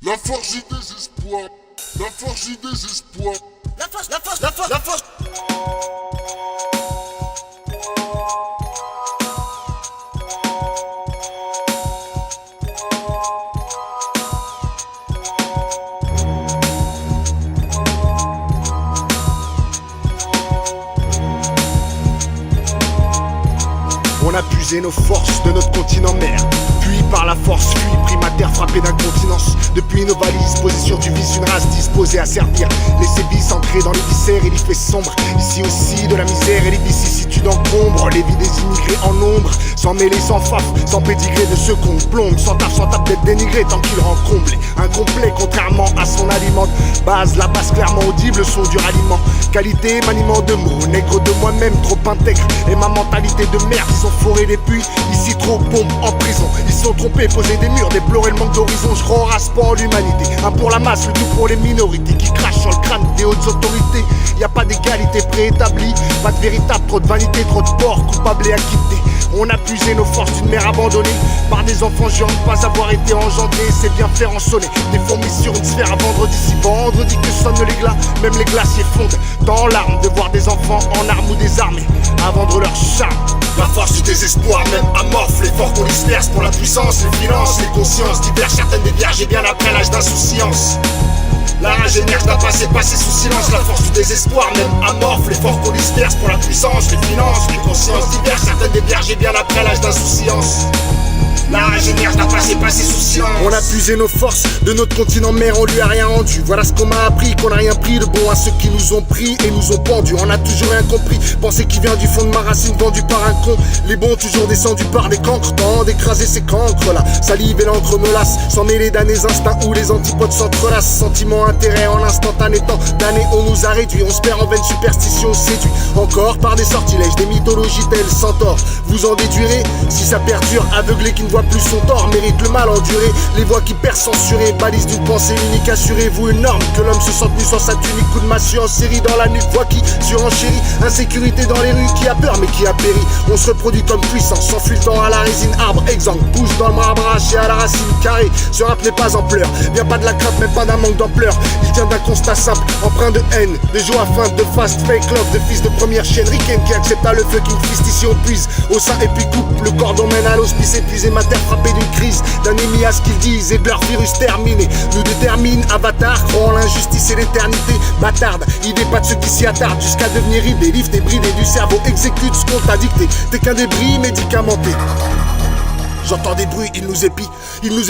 La force du désespoir. La force du désespoir. La force, la force, la force, la force. On a puisé nos forces de notre continent mère, puis par la force fui, primaire frappé d'incontinence. Depuis nos valises, posées sur du vice, une race disposée à servir les sévices ancrés dans les viscères et les faits sombres. Ici aussi de la misère et les vicissitudes encombrent les vies des immigrés en nombre, sans mêler, sans faf, sans pédigré de ceux qu'on plombe, sans taf d'être dénigré tant qu'il rend comblé. Incomplet contrairement à son aliment base, la base clairement audible, son dur aliment. Qualité, maniement de mots, nègre de moi-même, trop intègre. Et ma mentalité de merde, ils ont foré les puits, ici trop bombe en prison. Ils se sont trompés, posé des murs, déplorer le manque d'horizon. Je crois au raspant en l'humanité, un pour la masse, le tout pour les minorités qui crachent sur le crâne des hautes autorités. Y a pas d'égalité préétablie, pas de véritable, trop de vanité, trop de porc, coupable et acquitté. On a puisé nos forces d'une mère abandonnée par des enfants jurant de pas avoir été engendrés. C'est bien faire en sonner des fourmis sur une sphère à vendredi. Si vendredi que sonnent les glas, même les glaciers fondent dans larmes de voir des enfants en armes ou désarmés à vendre leur charme. La force du désespoir, même amorphe, l'effort qu'on disperse pour la puissance, les finances, les consciences diverses, certaines des vierges et bien après l'âge d'insouciance. La rage émerge d'un passé passé sous silence. La force du désespoir, même amorphe, l'effort qu'on disperse pour la puissance, les finances, les consciences diverses, certaines des vierges et bien après l'âge d'insouciance. La rage émerge d'un passé passé sous silence. On a puisé nos forces de notre continent mère, on lui a rien rendu. Voilà ce qu'on m'a appris, qu'on a rien pris de bon à ceux qui nous ont pris et nous ont pendus. On a toujours rien compris, pensée qui vient du fond de ma racine, vendue par un con. Les bons toujours descendus par des cancres, temps d'écraser ces cancres là. Salive et l'encre me lasse, sans mêler d'années instincts où les antipodes s'entrelacent. Sentiment, intérêt en instantané, temps d'années on nous a réduit. On se perd en vaine superstition, séduit encore par des sortilèges, des mythologies telles centaures. Vous en déduirez, si ça perdure, aveuglé qui ne voit plus son tort, mérite le mal enduré. Les voix qui perdent censurées, balise d'une pensée unique. Assurez-vous une norme, que l'homme se sente nu sans sa tunique. Coup de massue en série dans la nuque, voix qui surenchérit. Insécurité dans les rues, qui a peur mais qui a péri. On se reproduit comme puissance, s'enfuit le temps à la résine. Arbre, exemple, pousse dans le marbre arraché à la racine carrée. Ce rap n'est pas en pleurs, vient pas de la crainte, même pas d'un manque d'ampleur. Il vient d'un constat simple, empreint de haine, de joie, feinte, de fast, fake love, de fils de première chaîne. Ricaine qui accepta le feu qui me fiste ici on puise au sein et puis coupe. Le cordon mène à l'hospice épuisé, ma terre frappée d'une crise d'anémie à ce qu'ils disent et de leur virus terminé. Nous détermine, avatar, croit en l'injustice et l'éternité. Bâtarde, idée pas de ceux qui s'y attardent jusqu'à devenir idée. Livre tes bridés du cerveau, exécute ce qu'on t'a dicté. T'es qu'un débris médicamenté. J'entends des bruits, ils nous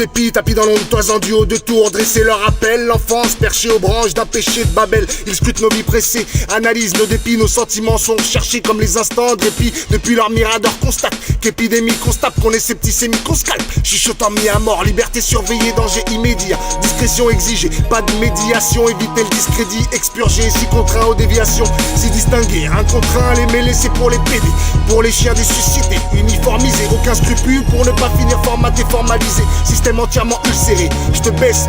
épient, tapis dans l'ombre, toisant du haut de tour, dresser leur appel, l'enfance perchée aux branches d'un péché de Babel. Ils scrutent nos vies pressées, analysent nos dépits, nos sentiments sont cherchés comme les instants de répit. Depuis leur mirador constate qu'épidémie constate qu'on est septicémie, qu'on scalpe, chuchotant mis à mort, liberté surveillée, danger immédiat, discrétion exigée, pas de médiation, éviter le discrédit, expurger, si contraint aux déviations, si distinguer, un contraint, les mêler c'est pour les PD, pour les chiens des suscités, uniformisés, aucun scrupule pour ne pas finir formaté, formalisé, système entièrement ulcéré. Je te baisse.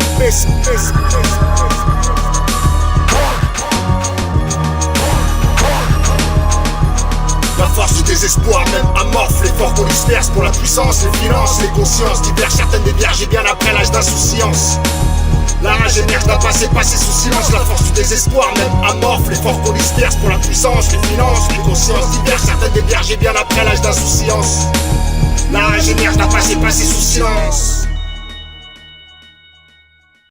La force du désespoir, même amorphe, l'effort qu'on disperse pour la puissance, les finances, les consciences diverses, certaines des vierges et bien après l'âge d'insouciance. La rage émerge d'un passé passé sous silence. La force du désespoir, même amorphe, l'effort qu'on disperse pour la puissance, les finances, les consciences diverses, certaines des vierges et bien après l'âge d'insouciance. La rage émerge d'un passé passé sous silence.